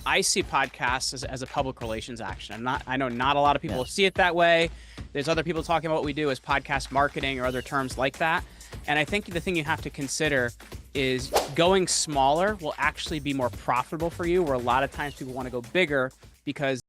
I see podcasts as a public relations action. I know not a lot of Yeah. people see it that way. There's other people talking about what we do as podcast marketing or other terms like that. And I think the thing you have to consider is going smaller will actually be more profitable for you, where a lot of times people want to go bigger because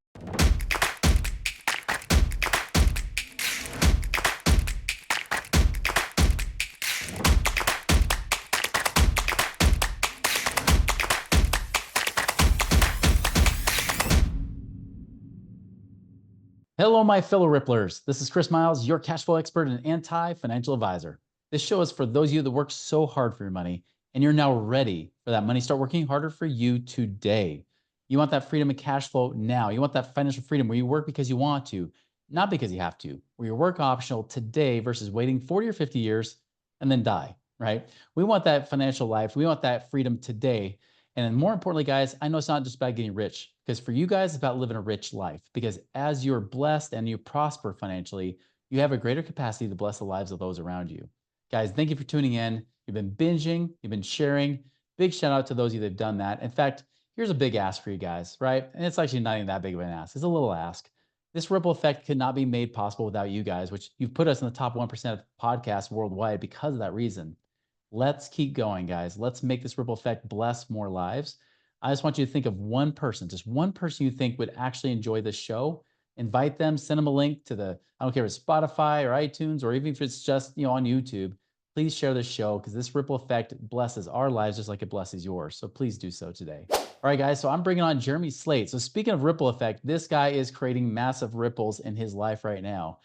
Hello, my fellow Ripplers. This is Chris Miles, your cash flow expert and anti-financial advisor. This show is for those of you that work so hard for your money and you're now ready for that money. Start working harder for you today. You want that freedom of cash flow now. You want that financial freedom where you work because you want to, not because you have to, where you work optional today versus waiting 40 or 50 years and then die, right? We want that financial life. We want that freedom today. And then more importantly, guys, I know it's not just about getting rich, because for you guys, it's about living a rich life. Because as you're blessed and you prosper financially, you have a greater capacity to bless the lives of those around you. Guys, thank you for tuning in. You've been binging, you've been sharing. Big shout out to those of you that have done that. In fact, here's a big ask for you guys, right? And it's actually not even that big of an ask. It's a little ask. This ripple effect could not be made possible without you guys, which you've put us in the top 1% of podcasts worldwide because of that reason. Let's keep going, guys. Let's make this ripple effect bless more lives. I just want you to think of one person, just one person you think would actually enjoy this show. Invite them, send them a link to I don't care if it's Spotify or iTunes, or even if it's just, on YouTube. Please share this show, because this ripple effect blesses our lives just like it blesses yours. So please do so today. All right, guys. So I'm bringing on Jeremy Slate. So speaking of ripple effect, this guy is creating massive ripples in his life right now.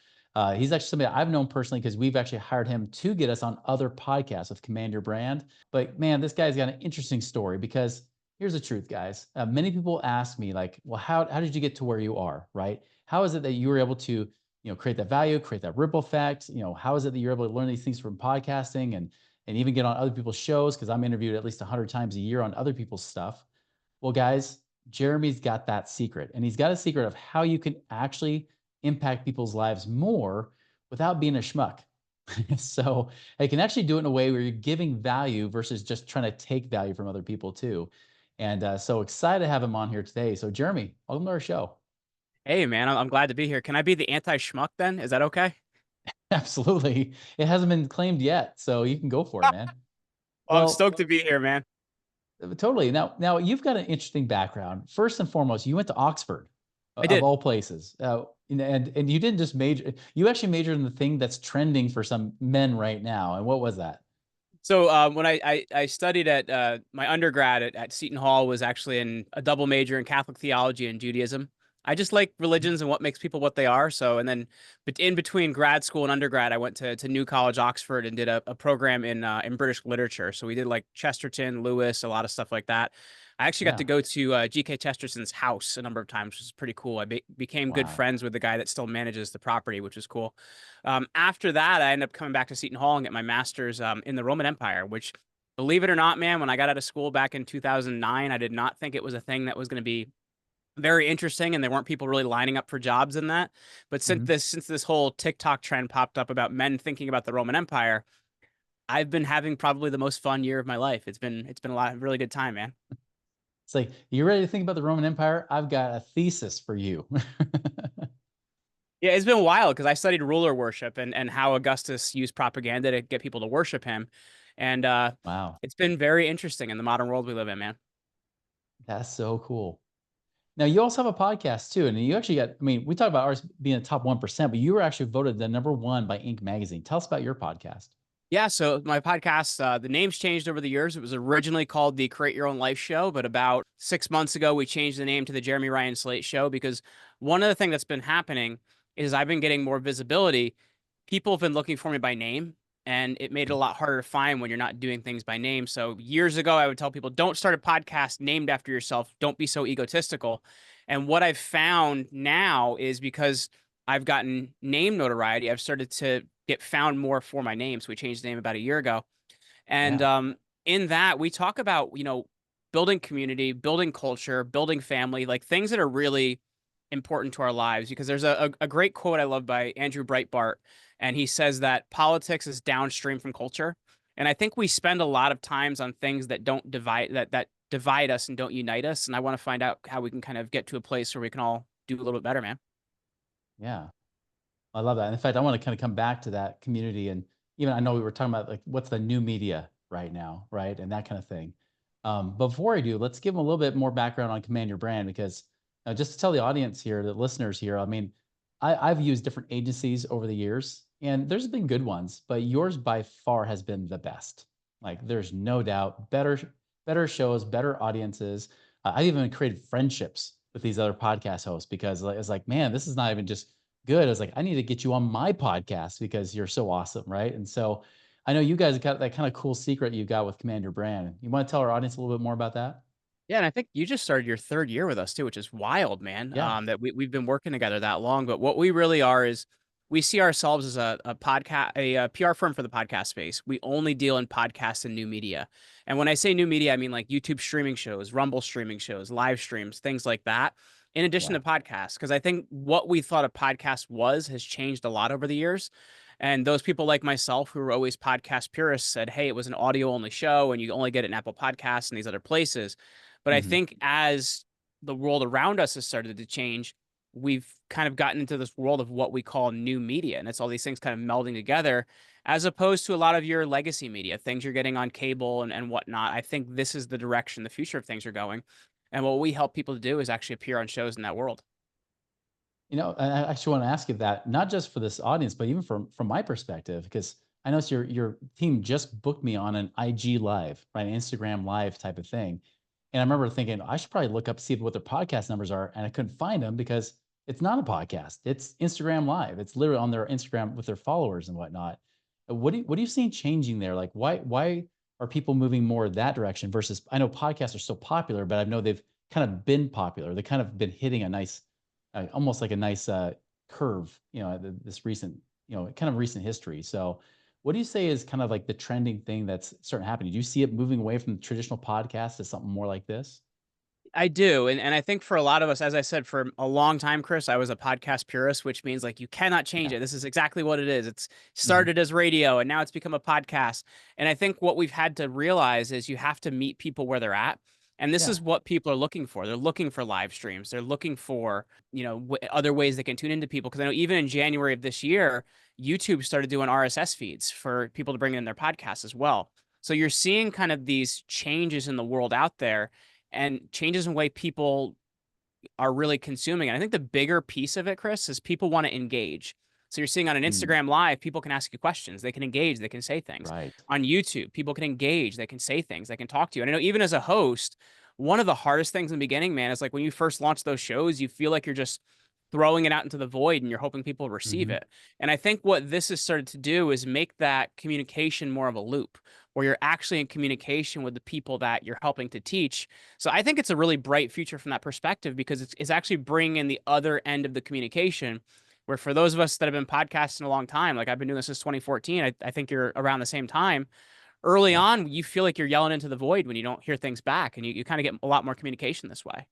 He's actually somebody I've known personally, because we've actually hired him to get us on other podcasts with Command Your Brand. But man, this guy's got an interesting story, because here's the truth, guys. Many people ask me, like, well, how did you get to where you are, right? How is it that you were able to, create that value, create that ripple effect? How is it that you're able to learn these things from podcasting and even get on other people's shows? Because I'm interviewed at least 100 times a year on other people's stuff. Well, guys, Jeremy's got that secret, and he's got a secret of how you can actually impact people's lives more without being a schmuck. So I can actually do it in a way where you're giving value versus just trying to take value from other people too. And so excited to have him on here today. So Jeremy, welcome to our show. hey, man, I'm glad to be here. Can I be the anti-schmuck then? Is that okay? Absolutely. It hasn't been claimed yet, so you can go for it, man. Well, I'm Well, stoked to be here, man. totally. Now you've got an interesting background. First and foremost, you went to Oxford, I of did. all places. And you didn't just major, you actually majored in the thing that's trending for some men right now. And what was that? So when I studied at my undergrad at Seton Hall, was actually in a double major in Catholic theology and Judaism. I just like religions and what makes people what they are. So, and then but in between grad school and undergrad, I went to New College, Oxford, and did a program in British literature. So we did like Chesterton, Lewis, a lot of stuff like that. I actually got to Yeah. go to G.K. Chesterton's house a number of times, which is pretty cool. I became good Wow. friends with the guy that still manages the property, which was cool. After that, I ended up coming back to Seton Hall and get my master's in the Roman Empire, which, believe it or not, man, when I got out of school back in 2009, I did not think it was a thing that was going to be very interesting, and there weren't people really lining up for jobs in that. But Mhm. since this whole TikTok trend popped up about men thinking about the Roman Empire, I've been having probably the most fun year of my life. It's been a lot of really good time, man. It's like, you ready to think about the Roman Empire? I've got a thesis for you. Yeah, it's been wild because I studied ruler worship and how Augustus used propaganda to get people to worship him. And Wow. it's been very interesting in the modern world we live in, man. That's so cool. Now, you also have a podcast too, and you actually got, I mean, we talk about ours being a top 1%, but you were actually voted the number one by Inc. magazine. Tell us about your podcast. Yeah, so my podcast, the name's changed over the years. It was originally called the Create Your Own Life Show, but about 6 months ago, we changed the name to the Jeremy Ryan Slate Show, because one of the things that's been happening is I've been getting more visibility. People have been looking for me by name, and it made it a lot harder to find when you're not doing things by name. So years ago, I would tell people, don't start a podcast named after yourself. Don't be so egotistical. And what I've found now is, because I've gotten name notoriety, I've started to get found more for my name. So we changed the name about a year ago. And Yeah. in that, we talk about, building community, building culture, building family, like things that are really important to our lives. Because there's a great quote I love by Andrew Breitbart, and he says that politics is downstream from culture. And I think we spend a lot of times on things that don't divide, that divide us and don't unite us. And I want to find out how we can kind of get to a place where we can all do a little bit better, man. Yeah. I love that. And in fact, I want to kind of come back to that community. And even I know we were talking about like what's the new media right now, right? And that kind of thing. But before I do, let's give them a little bit more background on Command Your Brand, because just to tell the audience here, the listeners here, I mean, I've used different agencies over the years, and there's been good ones, but yours by far has been the best. Like there's no doubt, better shows, better audiences. I even created friendships with these other podcast hosts because it's like, man, this is not even just good. I was like, I need to get you on my podcast because you're so awesome, right? And so I know you guys got that kind of cool secret you got with Command Your Brand. You want to tell our audience a little bit more about that? Yeah, and I think you just started your third year with us too, which is wild, man. Yeah. That we've been working together that long. But what we really are is we see ourselves as a podcast, a PR firm for the podcast space. We only deal in podcasts and new media. And when I say new media, I mean like YouTube streaming shows, Rumble streaming shows, live streams, things like that, in addition Yeah. to podcasts. Because I think what we thought a podcast was has changed a lot over the years. And those people like myself who were always podcast purists said, hey, it was an audio only show and you only get it in Apple Podcasts and these other places. But I Hmm. think as the world around us has started to change, we've kind of gotten into this world of what we call new media. And it's all these things kind of melding together, as opposed to a lot of your legacy media, things you're getting on cable and whatnot. I think this is the direction the future of things are going. And what we help people to do is actually appear on shows in that world. I actually want to ask you that, not just for this audience, but even from my perspective, because I noticed your team just booked me on an IG live, right, an Instagram live type of thing. And I remember thinking I should probably look up, see what their podcast numbers are, and I couldn't find them because it's not a podcast. It's Instagram live. It's literally on their Instagram with their followers and whatnot. What are you seeing changing there? Like why are people moving more that direction versus, I know podcasts are so popular, but I know they've kind of been popular. They've kind of been hitting a nice almost like a nice curve, this recent, kind of recent history. So, what do you say is kind of like the trending thing that's starting to happen? Do you see it moving away from the traditional podcast to something more like this? I do, and I think for a lot of us, as I said, for a long time, Chris, I was a podcast purist, which means like you cannot change Yeah. it. This is exactly what it is. It's Hmm. started as radio, and now it's become a podcast. And I think what we've had to realize is you have to meet people where they're at, and this Yeah. is what people are looking for. They're looking for live streams. They're looking for other ways they can tune into people. Because I know even in January of this year, YouTube started doing RSS feeds for people to bring in their podcasts as well. So you're seeing kind of these changes in the world out there and changes in the way people are really consuming. And I think the bigger piece of it, Chris, is people want to engage. So you're seeing on an Mm, Instagram live, people can ask you questions, they can engage, they can say things. right. On YouTube, people can engage, they can say things, they can talk to you. And I know even as a host, one of the hardest things in the beginning, man, is like when you first launch those shows, you feel like you're just throwing it out into the void and you're hoping people receive Hmm. it. And I think what this has started to do is make that communication more of a loop where you're actually in communication with the people that you're helping to teach. So I think it's a really bright future from that perspective because it's actually bringing in the other end of the communication. Where for those of us that have been podcasting a long time, like I've been doing this since 2014, I think you're around the same time. Early Yeah. on, you feel like you're yelling into the void when you don't hear things back, and you kind of get a lot more communication this way.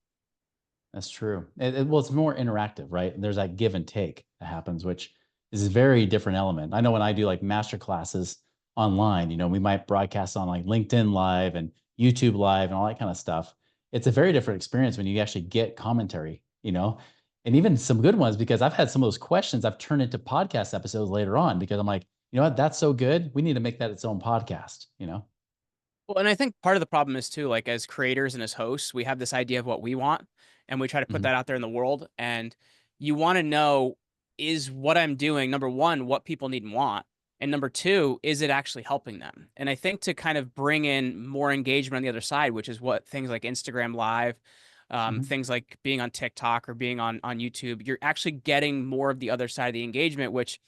That's true. Well, it's more interactive, right? And there's that give and take that happens, which is a very different element. I know when I do like master classes online, we might broadcast on like LinkedIn Live and YouTube Live and all that kind of stuff. It's a very different experience when you actually get commentary, and even some good ones because I've had some of those questions I've turned into podcast episodes later on because I'm like, you know what, that's so good. We need to make that its own podcast. Well, and I think part of the problem is too, like as creators and as hosts, we have this idea of what we want, and we try to put Hmm. that out there in the world. And you want to know, is what I'm doing, number one, what people need and want? And number two, is it actually helping them? And I think to kind of bring in more engagement on the other side, which is what things like Instagram Live, Hmm. things like being on TikTok or being on YouTube, you're actually getting more of the other side of the engagement, which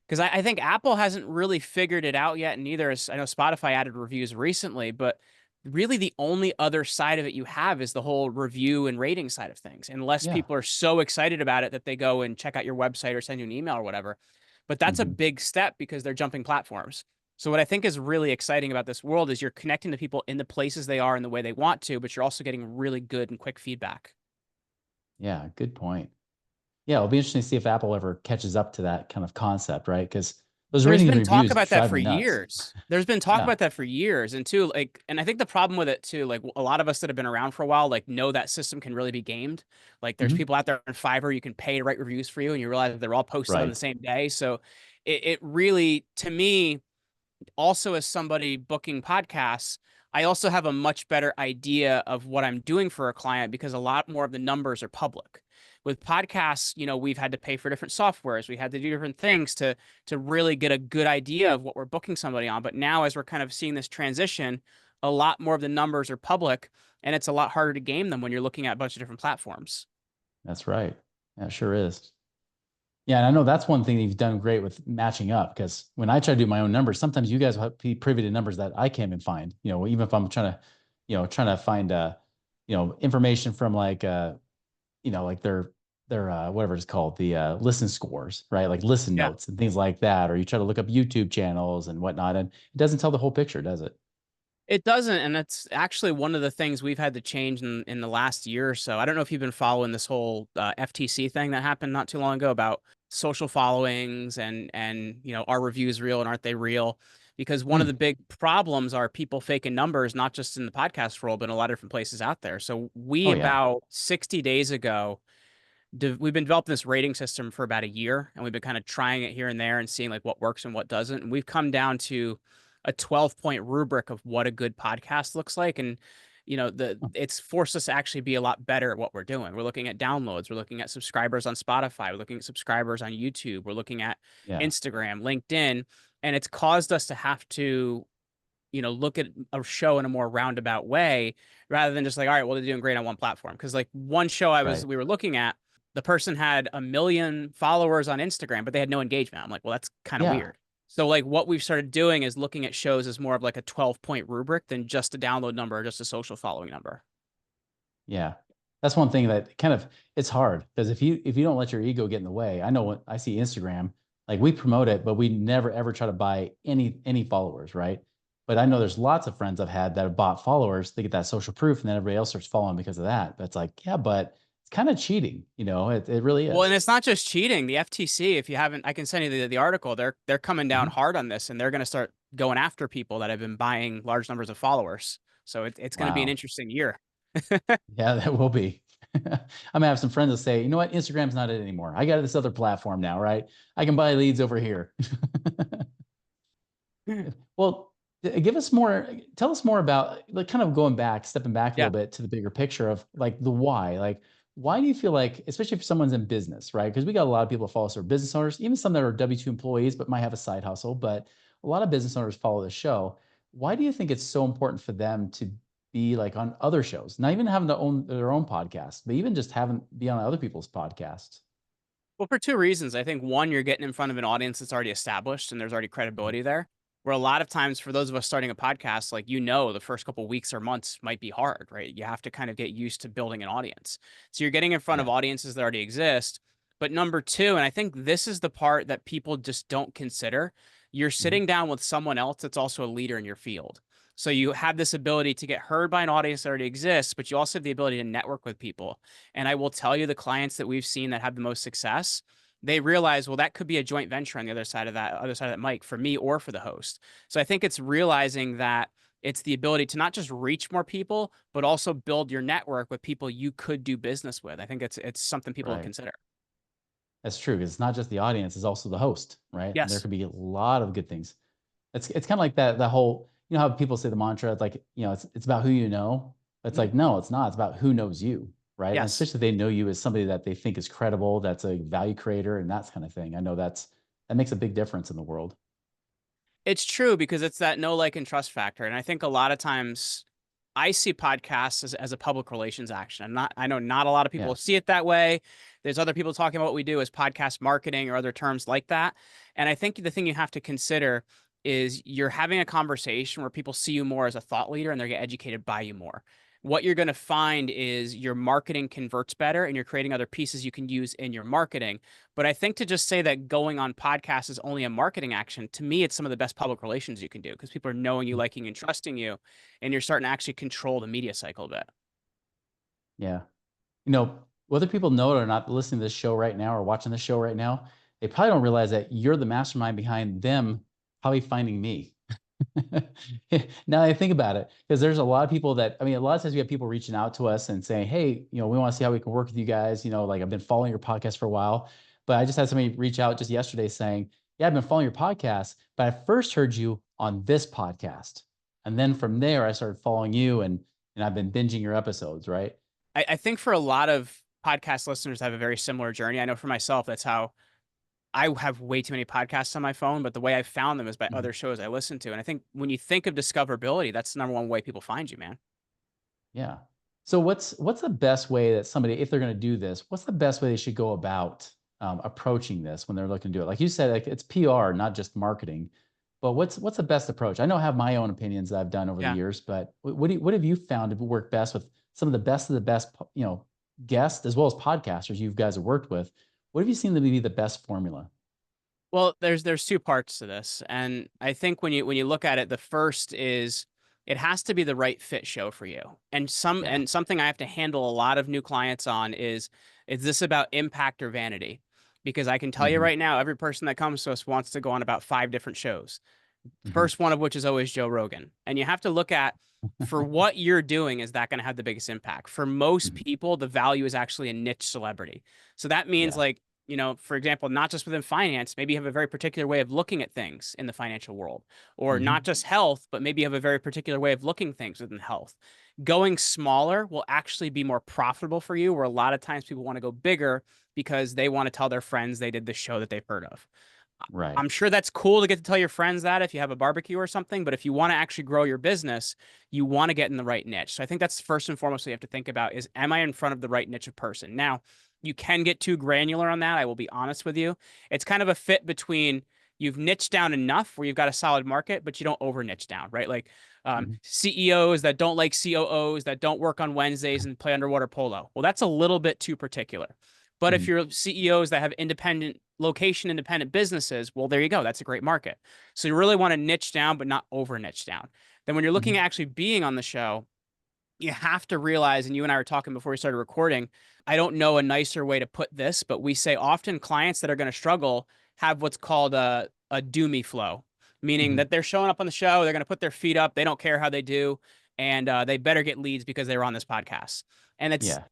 because I think Apple hasn't really figured it out yet, and neither is I know Spotify added reviews recently, but really the only other side of it you have is the whole review and rating side of things, unless Yeah. people are so excited about it that they go and check out your website or send you an email or whatever. But that's a Hmm. big step because they're jumping platforms. So what I think is really exciting about this world is you're connecting to people in the places they are in the way they want to, but you're also getting really good and quick feedback. Yeah. Good point. Yeah, it'll be interesting to see if Apple ever catches up to that kind of concept, right? Because Those There's ratings and been talk reviews about that drive for me nuts. years. There's been talk Yeah. about that for years. And too, like, and I think the problem with it too, like a lot of us that have been around for a while, like know that system can really be gamed. Like there's Hmm. people out there on Fiverr you can pay to write reviews for you and you realize that they're all posted on the Right. same day. So it really, to me, also as somebody booking podcasts, I also have a much better idea of what I'm doing for a client because a lot more of the numbers are public. With podcasts, we've had to pay for different softwares. We had to do different things to really get a good idea of what we're booking somebody on. But now as we're kind of seeing this transition, a lot more of the numbers are public and it's a lot harder to game them when you're looking at a bunch of different platforms. That's right. That sure is. Yeah, and I know that's one thing that you've done great with matching up because when I try to do my own numbers, sometimes you guys will be privy to numbers that I can't even find. Even if I'm trying to find information from like like their whatever it's called, the listen scores, right? Like listen Yeah. notes and things like that, or you try to look up YouTube channels and whatnot, and it doesn't tell the whole picture, does it? It doesn't, and that's actually one of the things we've had to change in the last year or so. I don't know if you've been following this whole FTC thing that happened not too long ago about social followings and are reviews real and aren't they real? Because one of Hmm. the big problems are people faking numbers, not just in the podcast world, but in a lot of different places out there. So we Oh yeah. about 60 days ago we've been developing this rating system for about a year and we've been kind of trying it here and there and seeing like what works and what doesn't, and we've come down to a 12-point rubric of what a good podcast looks like. And Oh, it's forced us to actually be a lot better at what we're doing. We're looking at downloads, we're looking at subscribers on Spotify, we're looking at subscribers on YouTube, we're looking at yeah. Instagram, LinkedIn, and it's caused us to have to look at a show in a more roundabout way rather than just like, all right, well, they're doing great on one platform. Because like one show Right. we were looking at, the person had 1 million followers on Instagram, but they had no engagement. I'm like, well, that's kind of Yeah. weird. So like what we've started doing is looking at shows as more of like a 12-point rubric than just a download number or just a social following number. Yeah. That's one thing that kind of it's hard because if you don't let your ego get in the way, I know when I see Instagram, like we promote it, but we never ever try to buy any followers, right? But I know there's lots of friends I've had that have bought followers, they get that social proof, and then everybody else starts following because of that. That's like, yeah, but it's kind of cheating, it really Well, and is. it's not just cheating. The FTC, if you haven't, I can send you the article. They're coming down Mhm. hard on this, and they're going to start going after people that have been buying large numbers of followers. So it's going to be an Wow. interesting year. Yeah, that will be. I'm gonna have some friends that say, you know what, Instagram's not it anymore. I got this other platform now, right? I can buy leads over here. Well, give us more, tell us more about like kind of going back, stepping back a Yeah. little bit to the bigger picture of like the why. Like, why do you feel like, especially if someone's in business, right? Because we got a lot of people that follow us who are business owners, even some that are W-2 employees, but might have a side hustle. But a lot of business owners follow the show. Why do you think it's so important for them to be like on other shows, not even having to own their own podcast, but even just having be on other people's podcasts? Well, for two reasons. I think one, you're getting in front of an audience that's already established and there's already Mhm. credibility there. Where a lot of times for those of us starting a podcast, like the first couple weeks or months might be hard, right? You have to kind of get used to building an audience. So you're getting in front of Yeah. audiences that already exist. But number two, and I think this is the part that people just don't consider, you're Mhm. sitting down with someone else that's also a leader in your field. So you have this ability to get heard by an audience that already exists, but you also have the ability to network with people. And I will tell you, the clients that we've seen that have the most success, they realize, well, that could be a joint venture on the other side of that mic for me or for the host. So I think it's realizing that it's the ability to not just reach more people, but also build your network with people you could do business with. I think it's something people don't Right. consider. That's true. 'Cause it's not just the audience, it's also the host, right? And there Yes. could be a lot of good things. It's kind of like that whole, how people say the mantra, it's like, it's about who you know. It's Mhm. like, no, it's not. It's about who knows you, right? And Yes. especially if they know you as somebody that they think is credible, that's a value creator, and that kind of thing. I know that makes a big difference in the world. It's true because it's that know, like, and trust factor. And I think a lot of times I see podcasts as a public relations action. I know not a lot of people Yeah. see it that way. There's other people talking about what we do as podcast marketing or other terms like that. And I think the thing you have to consider is you're having a conversation where people see you more as a thought leader and they get educated by you more. What you're going to find is your marketing converts better and you're creating other pieces you can use in your marketing. But I think to just say that going on podcasts is only a marketing action, to me, it's some of the best public relations you can do because people are knowing you, liking, and trusting you, and you're starting to actually control the media cycle a bit. Yeah. Whether people know it or not, listening to this show right now or watching this show right now, they probably don't realize that you're the mastermind behind them probably finding me. Now I think about it, because there's a lot of people that, I mean, a lot of times we have people reaching out to us and saying, hey, we want to see how we can work with you guys. Like I've been following your podcast for a while, but I just had somebody reach out just yesterday saying, yeah, I've been following your podcast, but I first heard you on this podcast. And then from there, I started following you, and I've been binging your episodes, right? I think for a lot of podcast listeners, I have a very similar journey. I know for myself, that's how I have way too many podcasts on my phone, but the way I found them is by Mhm. other shows I listen to. And I think when you think of discoverability, that's the number one way people find you, man. Yeah. So what's the best way that somebody, if they're going to do this, what's the best way they should go about approaching this when they're looking to do it? Like you said, like it's PR, not just marketing. But what's the best approach? I know I have my own opinions that I've done over the Yeah. years, but what have you found to work best with some of the best guests as well as podcasters you guys have worked with? What have you seen to be the best formula? Well, there's two parts to this, and I think when you look at it, the first is it has to be the right fit show for you. Yeah. And something I have to handle a lot of new clients on is this about impact or vanity? Because I can tell you Hmm. right now, every person that comes to us wants to go on about 5 different shows. Hmm. First one of which is always Joe Rogan. And you have to look at for what you're doing, is that going to have the biggest impact? For most Hmm. people, the value is actually a niche celebrity. So that means Yeah. like, for example, not just within finance, maybe you have a very particular way of looking at things in the financial world, or not Hmm. just health, but maybe you have a very particular way of looking things within health. Going smaller will actually be more profitable for you, where a lot of times people want to go bigger because they want to tell their friends they did the show that they've heard of. Right. I'm sure that's cool to get to tell your friends that if you have a barbecue or something, but if you want to actually grow your business, you want to get in the right niche. So I think that's first and foremost what you have to think about is, am I in front of the right niche of person? Now, you can get too granular on that. I will be honest with you. It's kind of a fit between you've niched down enough where you've got a solid market, but you don't over niche down, right? Like Hmm. CEOs that don't like COOs that don't work on Wednesdays and play underwater polo. Well, that's a little bit too particular. But if Hmm. you're CEOs that have location independent businesses, well, there you go. That's a great market. So you really want to niche down, but not over niche down. Then when you're looking Hmm. at actually being on the show, you have to realize, and you and I were talking before we started recording, I don't know a nicer way to put this, but we say often clients that are going to struggle have what's called a do me flow, meaning Hmm. that they're showing up on the show, they're going to put their feet up, they don't care how they do, and they better get leads because they were on this podcast. And it's Yeah.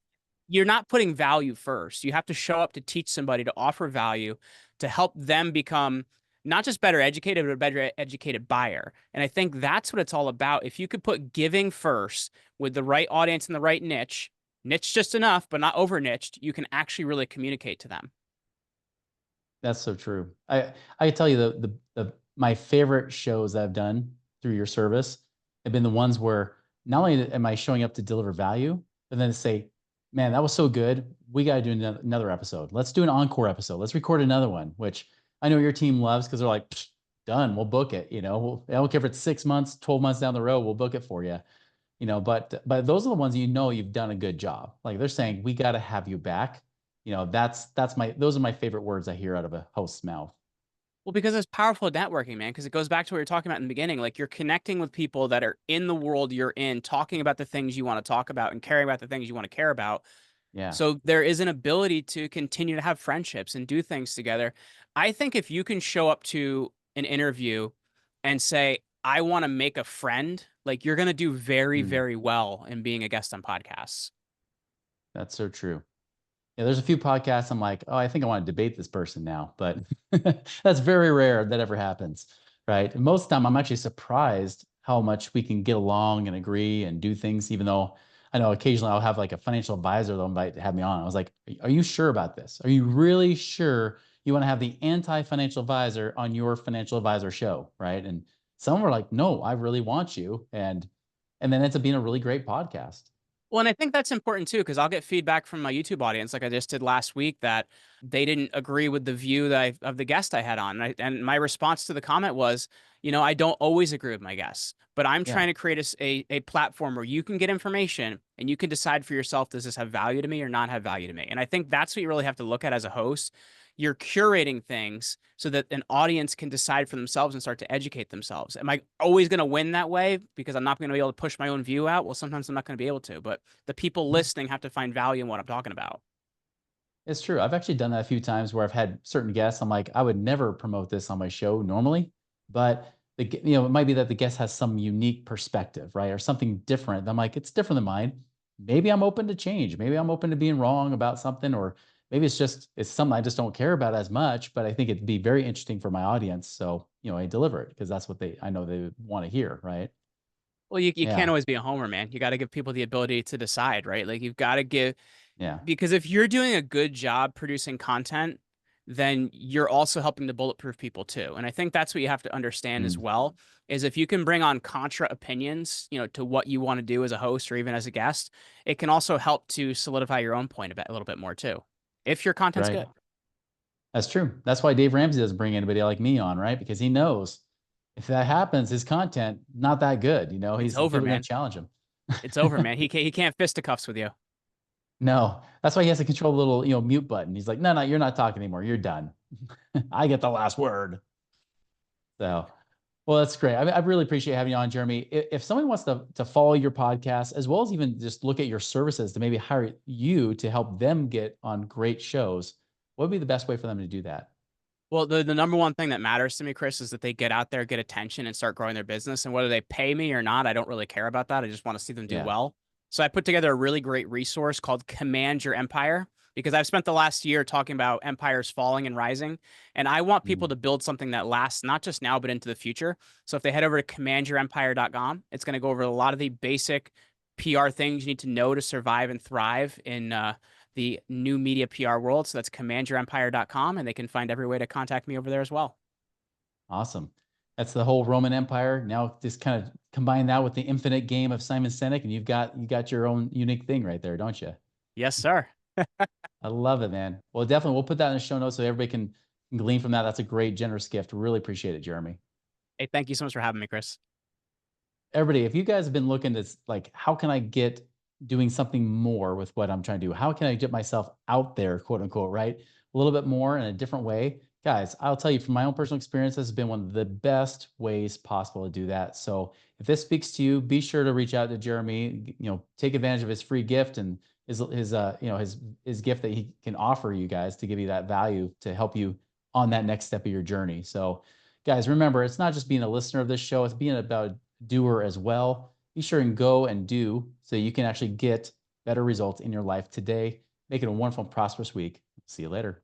you're not putting value first. You have to show up to teach somebody, to offer value, to help them become not just better educated, but a better educated buyer. And I think that's what it's all about. If you could put giving first with the right audience and the right niche just enough, but not over niched, you can actually really communicate to them. That's so true. I tell you the my favorite shows that I've done through your service have been the ones where not only am I showing up to deliver value, but then to say, man, that was so good. We got to do another episode. Let's do an encore episode. Let's record another one, which I know your team loves because they're like, done. We'll book it. I don't care if it's 6 months, 12 months down the road, we'll book it for you. But those are the ones you've done a good job. Like they're saying, we got to have you back. Those are my favorite words I hear out of a host's mouth. Well, because it's powerful networking, man, because it goes back to what we were talking about in the beginning. Like you're connecting with people that are in the world you're in, talking about the things you want to talk about and caring about the things you want to care about. Yeah. So there is an ability to continue to have friendships and do things together. I think if you can show up to an interview and say, I want to make a friend, like you're going to do very, Mm, very well in being a guest on podcasts. that's so true. Yeah, there's a few podcasts I'm like, oh, I think I want to debate this person now, but that's very rare that ever happens, right? And most of the time, I'm actually surprised how much we can get along and agree and do things, even though I know occasionally I'll have like a financial advisor they'll invite to have me on. I was like, are you sure about this? Are you really sure you want to have the anti-financial advisor on your financial advisor show, right? And some were like, no, I really want you, and then ends up being a really great podcast. Well, and I think that's important too, because I'll get feedback from my YouTube audience, like I just did last week, that they didn't agree with the view of the guest I had on. And my response to the comment was, I don't always agree with my guests, but I'm Yeah. trying to create a platform where you can get information and you can decide for yourself, does this have value to me or not have value to me? And I think that's what you really have to look at as a host. You're curating things so that an audience can decide for themselves and start to educate themselves. Am I always going to win that way because I'm not going to be able to push my own view out? Well, sometimes I'm not going to be able to, but the people listening have to find value in what I'm talking about. It's true. I've actually done that a few times where I've had certain guests. I'm like, I would never promote this on my show normally, but it might be that the guest has some unique perspective, right, or something different. I'm like, it's different than mine. Maybe I'm open to change. Maybe I'm open to being wrong about something, or maybe it's something I just don't care about as much. But I think it'd be very interesting for my audience. So I deliver it because that's what I know they want to hear, right? Well, you can't Yeah, always be a homer, man. You got to give people the ability to decide, right? Like you've got to give yeah, because if you're doing a good job producing content, then you're also helping to bulletproof people too. And I think that's what you have to understand as mm, well, is if you can bring on contra opinions, to what you want to do as a host or even as a guest, it can also help to solidify your own point a little bit more too, if your content's right. good. That's true. That's why Dave Ramsey doesn't bring anybody like me on, right? Because he knows if that happens, his content not that good. It's He's over, people are going man. to challenge him. It's over, man. He can't fisticuffs with you. No, that's why he has to control the little mute button. He's like, no, no, you're not talking anymore. You're done. I get the last word. So, well, that's great. I really appreciate having you on, Jeremy. If somebody wants to follow your podcast as well as even just look at your services to maybe hire you to help them get on great shows, what would be the best way for them to do that? Well, the number one thing that matters to me, Chris, is that they get out there, get attention, and start growing their business. And whether they pay me or not, I don't really care about that. I just want to see them do Yeah. well. So I put together a really great resource called Command Your Empire because I've spent the last year talking about empires falling and rising. And I want people Mm. to build something that lasts not just now, but into the future. So if they head over to commandyourempire.com, it's going to go over a lot of the basic PR things you need to know to survive and thrive in the new media PR world. So that's commandyourempire.com, and they can find every way to contact me over there as well. Awesome. That's the whole Roman Empire. Now just kind of combine that with the infinite game of Simon Sinek, and you got your own unique thing right there, don't you? Yes, sir. I love it, man. Well, definitely we'll put that in the show notes so everybody can glean from that. That's a great, generous gift. Really appreciate it, Jeremy. Hey, thank you so much for having me, Chris. Everybody, if you guys have been looking to like, how can I get doing something more with what I'm trying to do? How can I get myself out there, quote unquote, right? A little bit more in a different way. Guys, I'll tell you from my own personal experience, this has been one of the best ways possible to do that. So if this speaks to you, be sure to reach out to Jeremy, take advantage of his free gift and his gift that he can offer you guys to give you that value to help you on that next step of your journey. So guys, remember, it's not just being a listener of this show, it's being about doer as well. Be sure and go and do so you can actually get better results in your life today. Make it a wonderful, prosperous week. See you later.